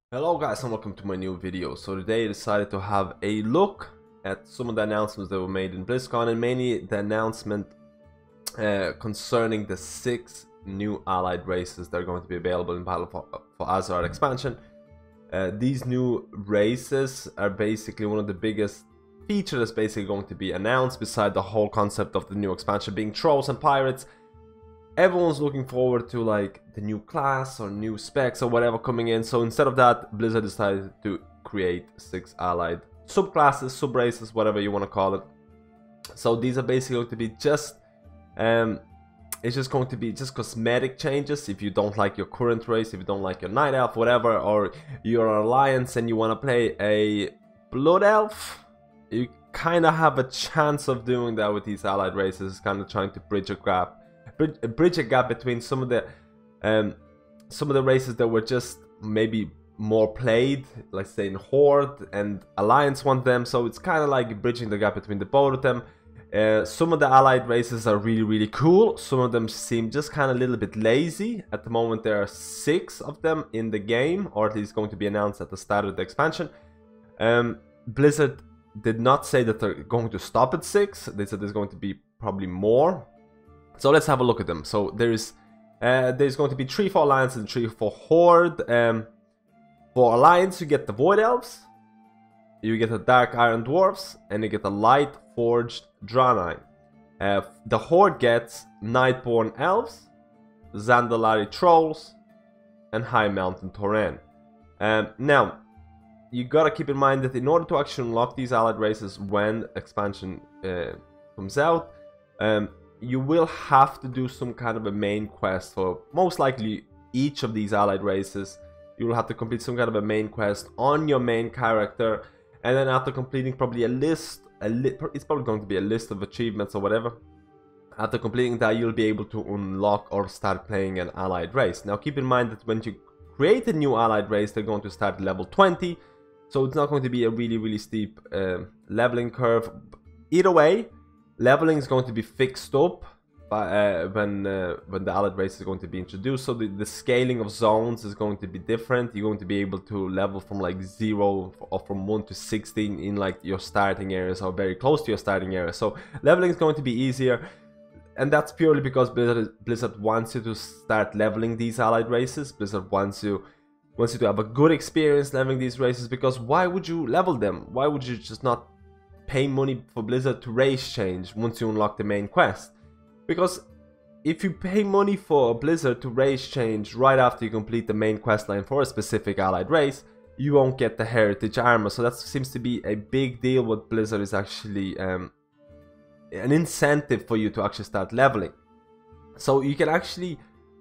Hello guys and welcome to my new video. So today I decided to have a look at some of the announcements that were made in BlizzCon, and mainly the announcement concerning the 6 new allied races that are going to be available in Battle for Azeroth expansion. These new races are basically one of the biggest features that's basically going to be announced, beside the whole concept of the new expansion being trolls and pirates. Everyone's looking forward to like the new class or new specs or whatever coming in. So instead of that, Blizzard decided to create 6 allied subclasses, subraces, whatever you want to call it. So these are basically going to be just it's just going to be just cosmetic changes. If you don't like your current race, if you don't like your night elf, whatever, or you're an alliance and you want to play a blood elf, you kind of have a chance of doing that with these allied races, kind of trying to bridge a gap between some of the races that were just maybe more played, let's say in Horde, and Alliance want them. So it's kind of like bridging the gap between the both of them. Some of the allied races are really cool. Some of them seem just kind of a little bit lazy. At the moment there are 6 of them in the game, or at least going to be announced at the start of the expansion. Blizzard did not say that they're going to stop at 6. They said there's going to be probably more. So let's have a look at them. So there's going to be 3 for Alliance and 3 for Horde. For Alliance, you get the Void Elves, you get the Dark Iron Dwarves, and you get the Lightforged Draenei. The Horde gets Nightborne Elves, Zandalari Trolls, and Highmountain Tauren. Now, you gotta keep in mind that in order to actually unlock these allied races when expansion comes out, you will have to do some kind of a main quest for most likely each of these allied races. You will have to complete some kind of a main quest on your main character, and then after completing probably a list, it's probably going to be a list of achievements or whatever. After completing that, you'll be able to unlock or start playing an allied race. Now keep in mind that when you create a new allied race, they're going to start level 20, so it's not going to be a really steep leveling curve. Either way, leveling is going to be fixed up by, when the allied race is going to be introduced. So the scaling of zones is going to be different. You're going to be able to level from like 0 or from 1 to 16 in like your starting areas, or very close to your starting area. So leveling is going to be easier, and that's purely because Blizzard wants you to start leveling these allied races. Blizzard wants you to have a good experience leveling these races, because why would you level them? Why would you just not pay money for Blizzard to race change once you unlock the main quest? Because if you pay money for Blizzard to race change right after you complete the main quest line for a specific allied race, you won't get the heritage armor. So that seems to be a big deal. What Blizzard is actually an incentive for you to actually start leveling. So you can actually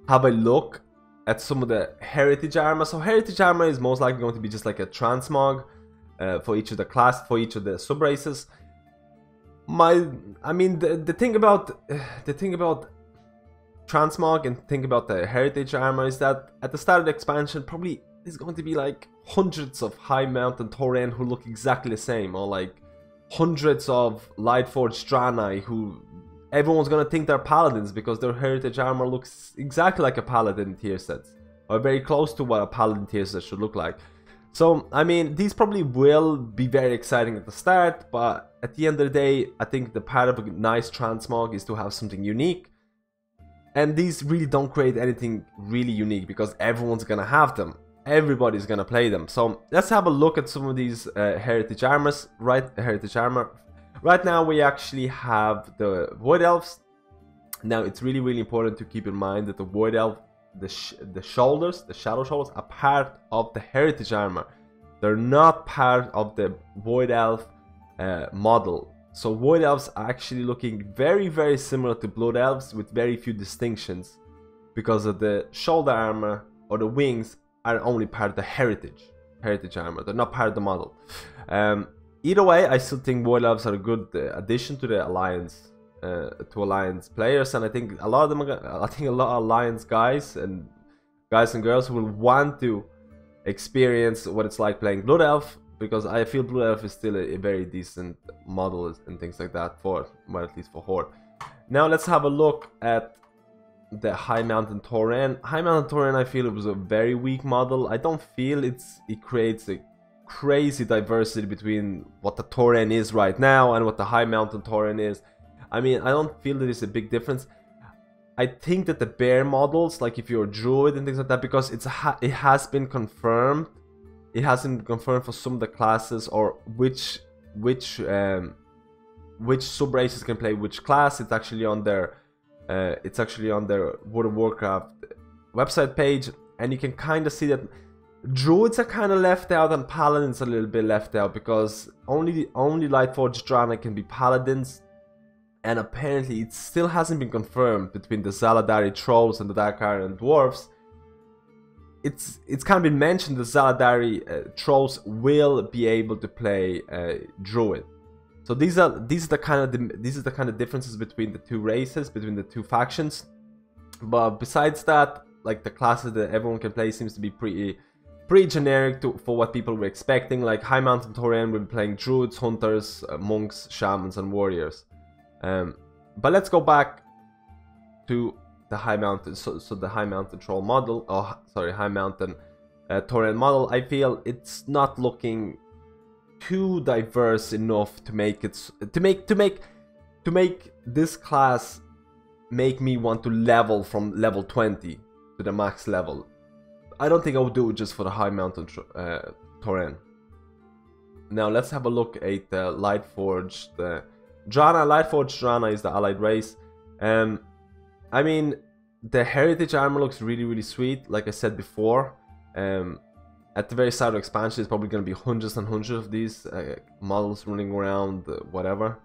have a look at some of the heritage armor. So heritage armor is most likely going to be just like a transmog for each of the class, for each of the sub races. The thing about transmog and think about the heritage armor is that at the start of the expansion, probably there's going to be like hundreds of Highmountain Tauren who look exactly the same, or like hundreds of Lightforged Draenei who everyone's gonna think they're paladins because their heritage armor looks exactly like a paladin tier set, or very close to what a paladin tier set should look like. So, I mean, these probably will be very exciting at the start, but at the end of the day, I think the part of a nice transmog is to have something unique. And these really don't create anything really unique, because everyone's gonna have them. Everybody's gonna play them. So, let's have a look at some of these heritage armors. Heritage armor. Right now, we actually have the Void Elves. Now, it's really important to keep in mind that the Void Elf, the shadow shoulders, are part of the heritage armor. They're not part of the Void Elf model. So Void Elves are actually looking very similar to Blood Elves, with very few distinctions, because of the shoulder armor or the wings are only part of the heritage armor. They're not part of the model. Either way, I still think Void Elves are a good addition to the alliance. To alliance players, and I think a lot of them a lot of alliance guys and girls will want to experience what it's like playing Blood Elf, because I feel Blood Elf is still a very decent model and things like that, for, well, at least for Horde. Now let's have a look at the Highmountain Tauren. Highmountain Tauren, I feel it was a very weak model. I don't feel it creates a crazy diversity between what the Tauren is right now and what the Highmountain Tauren is. I mean, I don't feel that there's a big difference. I think that the bear models, like if you're a druid and things like that, because it has been confirmed. It hasn't been confirmed for some of the classes or which sub races can play which class. It's actually on their World of Warcraft website page, and you can kind of see that druids are kind of left out and paladins a little bit left out, because only Lightforged Draenei can be paladins. And apparently it still hasn't been confirmed between the Zandalari Trolls and the Dark Iron Dwarves. It's kind of been mentioned the Zandalari Trolls will be able to play Druid. So these are the kind of differences between the two races, between the two factions. But besides that, like the classes that everyone can play seems to be pretty generic for what people were expecting. Like Highmountain Tauren will be playing Druids, Hunters, Monks, Shamans, and Warriors. But let's go back to the Highmountain, so the Highmountain Troll model, Highmountain Tauren model. I feel it's not looking too diverse enough to make it to make this class make me want to level from level 20 to the max level. I don't think I would do it just for the Highmountain Tauren. Now let's have a look at the Lightforged Draenei. Lightforged Draenei is the allied race. I mean, the heritage armor looks really sweet. Like I said before, at the very start of expansion, it's probably going to be hundreds and hundreds of these models running around whatever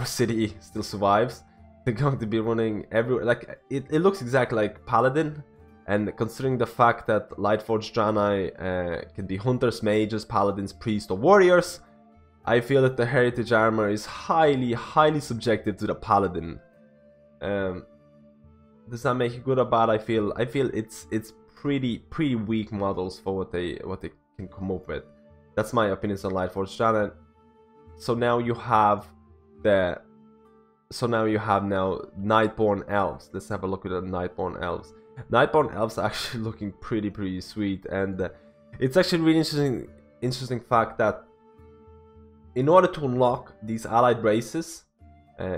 city still survives. They're going to be running everywhere. Like it looks exactly like Paladin, and considering the fact that Lightforged Draenei can be hunters, mages, paladins, priests, or warriors, I feel that the heritage armor is highly subjective to the paladin. Does that make it good or bad? I feel it's pretty weak models for what they can come up with. That's my opinions on Lightforged Draenei. So now you have Nightborne Elves. Let's have a look at the Nightborne Elves. Nightborne Elves are actually looking pretty sweet, and it's actually really interesting fact that in order to unlock these allied races,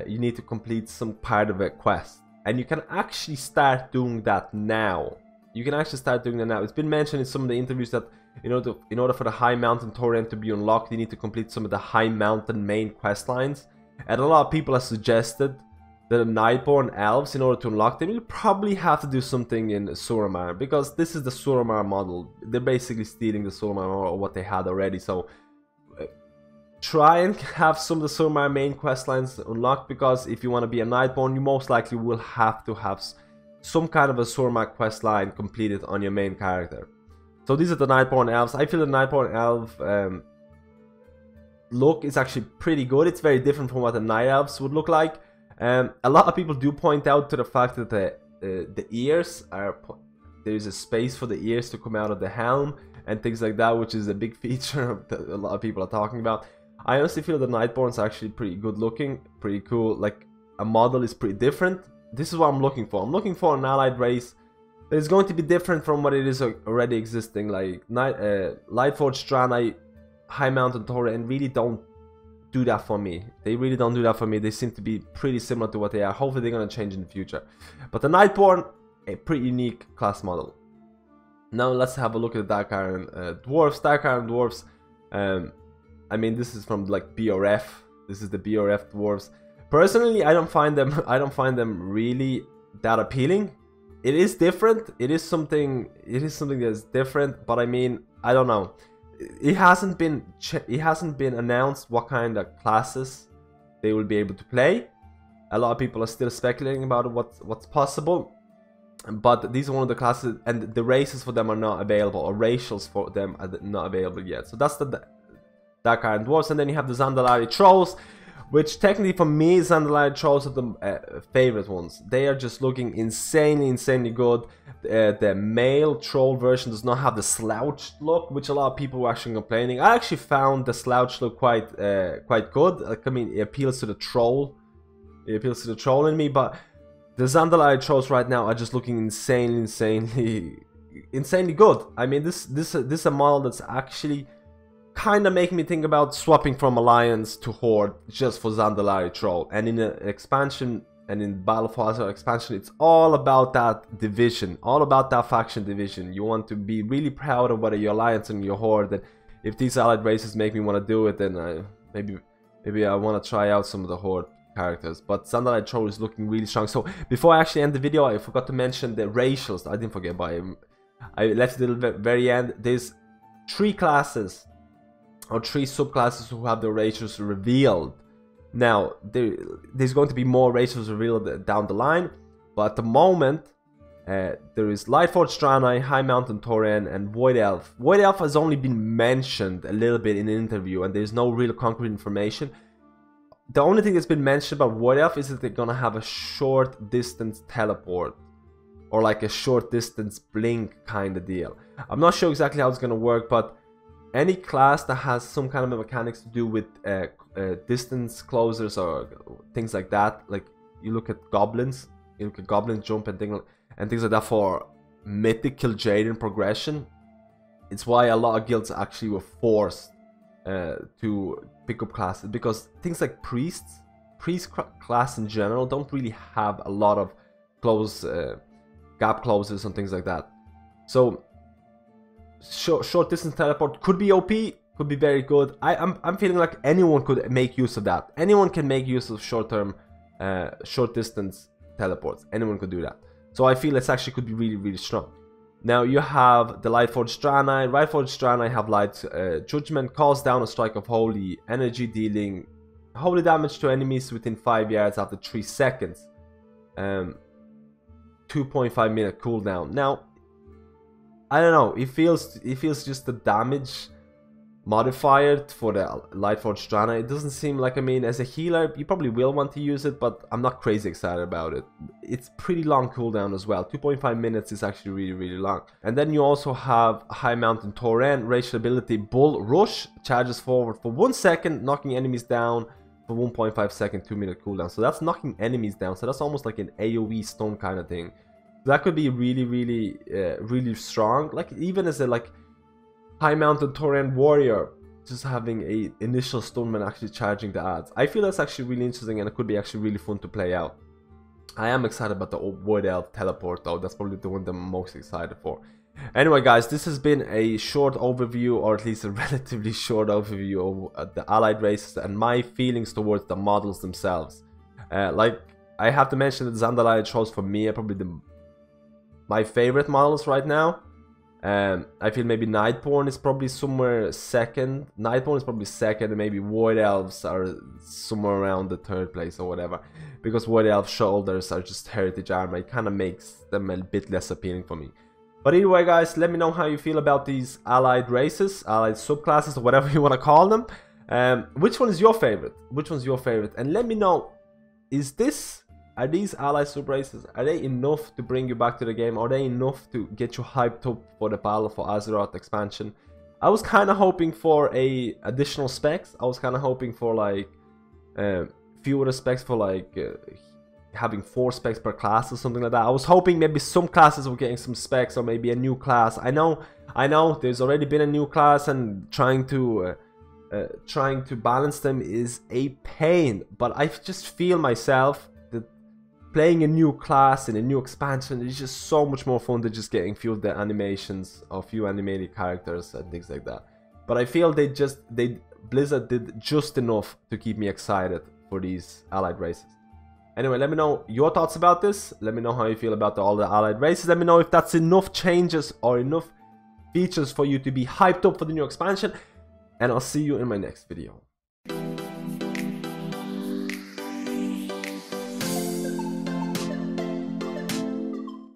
you need to complete some part of a quest, and you can actually start doing that now. It's been mentioned in some of the interviews that in order for the Highmountain Tauren to be unlocked, you need to complete some of the Highmountain main quest lines, and a lot of people have suggested that the Nightborne Elves, in order to unlock them, you probably have to do something in Suramar, because this is the Suramar model. They're basically stealing the Suramar or what they had already. So try and have some of the Suramar main quest lines unlocked, because if you want to be a Nightborne, you most likely will have to have some kind of a Suramar quest line completed on your main character. So these are the Nightborne Elves. I feel the Nightborne Elf look is actually pretty good. It's very different from what the Night Elves would look like. A lot of people do point out to the fact that the ears are, there's a space for the ears to come out of the helm and things like that, which is a big feature that a lot of people are talking about. I honestly feel the Nightborns are actually pretty good looking, pretty cool. Like, a model is pretty different. This is what I'm looking for. I'm looking for an allied race that is going to be different from what it is already existing. Like Lightforged Draenei, Highmountain Tauren really don't do that for me. They really don't do that for me. They seem to be pretty similar to what they are. Hopefully they're going to change in the future. But the Nightborne, a pretty unique class model. Now let's have a look at the Dark Iron Dwarves. Dark Iron Dwarves, I mean, this is from like BRF. This is the BRF Dwarves. Personally, I don't find them really that appealing. It is different. It is something that's different, but I mean, I don't know. It hasn't been announced what kind of classes they will be able to play. A lot of people are still speculating about what's possible, but these are one of the classes, and the races for them are not available, or racials for them are not available yet. So that's the Dark Iron Dwarves, and then you have the Zandalari Trolls, which technically for me, Zandalari Trolls are the favorite ones. They are just looking insanely good. The male troll version does not have the slouched look, which a lot of people were actually complaining. I actually found the slouched look quite good. Like, I mean, it appeals to the troll. It appeals to the troll in me, but the Zandalari Trolls right now are just looking insanely good. I mean, this is a model that's actually kind of making me think about swapping from Alliance to Horde just for Zandalari Troll. And in an expansion and in Battle for Azeroth expansion, it's all about that division, all about that faction division. You want to be really proud of whether you're Alliance and you're Horde. And if these allied races make me want to do it, then maybe I want to try out some of the Horde characters. But Zandalari Troll is looking really strong. So before I actually end the video, I forgot to mention the racials. I didn't forget, but I left it at the very end. There's 3 classes or 3 subclasses who have their racials revealed. Now there's going to be more racials revealed down the line, but at the moment there is Lightforged Draenei, Highmountain Tauren, and Void Elf. Void Elf has only been mentioned a little bit in an interview, and there's no real concrete information. The only thing that's been mentioned about Void Elf is that they're gonna have a short distance teleport, or like a short distance blink kind of deal. I'm not sure exactly how it's gonna work, but any class that has some kind of mechanics to do with distance closers or things like that, like you look at goblins, jump and things like that for mythical Jaden progression. It's why a lot of guilds actually were forced to pick up classes, because things like priest class in general don't really have a lot of gap closers and things like that. So short distance teleport could be OP, could be very good. I'm feeling like anyone could make use of that. Anyone can make use of short distance teleports. Anyone could do that. So I feel it's actually could be really strong. Now you have the Lightforged Draenei. Lightforged Draenei have Light Judgment, calls down a strike of holy energy, dealing holy damage to enemies within 5 yards after 3 seconds. 2.5 minute cooldown. Now I don't know, it feels just the damage modifier for the Lightforged Draenei. It doesn't seem like, I mean, as a healer you probably will want to use it, but I'm not crazy excited about it. It's pretty long cooldown as well. 2.5 minutes is actually really long. And then you also have Highmountain Tauren, racial ability Bull Rush, charges forward for 1 second, knocking enemies down for 1.5 second, 2 minute cooldown. So that's knocking enemies down, so that's almost like an AoE stun kind of thing. That could be really strong. Like even as a Highmountain Tauren warrior, just having a initial stun when actually charging the adds. I feel that's actually really interesting, and it could be actually really fun to play out. I am excited about the Void Elf teleport though. That's probably the one that I'm most excited for. Anyway guys, this has been a short overview, or at least a relatively short overview of the allied races and my feelings towards the models themselves. Like I have to mention that Zandalari Trolls for me are probably my favorite models right now. I feel maybe Nightborne is probably somewhere second. Nightborne is probably second, and maybe Void Elves are somewhere around the 3rd place or whatever. Because Void Elf shoulders are just heritage armor. It kind of makes them a bit less appealing for me. But either way guys, let me know how you feel about these allied races, allied subclasses, or whatever you want to call them. Which one is your favorite? Which one's your favorite? And let me know, are these allied sub-races, are they enough to bring you back to the game? Are they enough to get you hyped up for the Battle for Azeroth expansion? I was kind of hoping for additional specs. I was kind of hoping for like fewer specs, for like having 4 specs per class or something like that. I was hoping maybe some classes were getting some specs, or maybe a new class. I know there's already been a new class, and trying to balance them is a pain. But I just feel myself playing a new class in a new expansion is just so much more fun than just getting few of the animations or few animated characters and things like that. But I feel Blizzard did just enough to keep me excited for these allied races. Anyway, let me know your thoughts about this. Let me know how you feel about all the allied races. Let me know if that's enough changes or enough features for you to be hyped up for the new expansion. And I'll see you in my next video.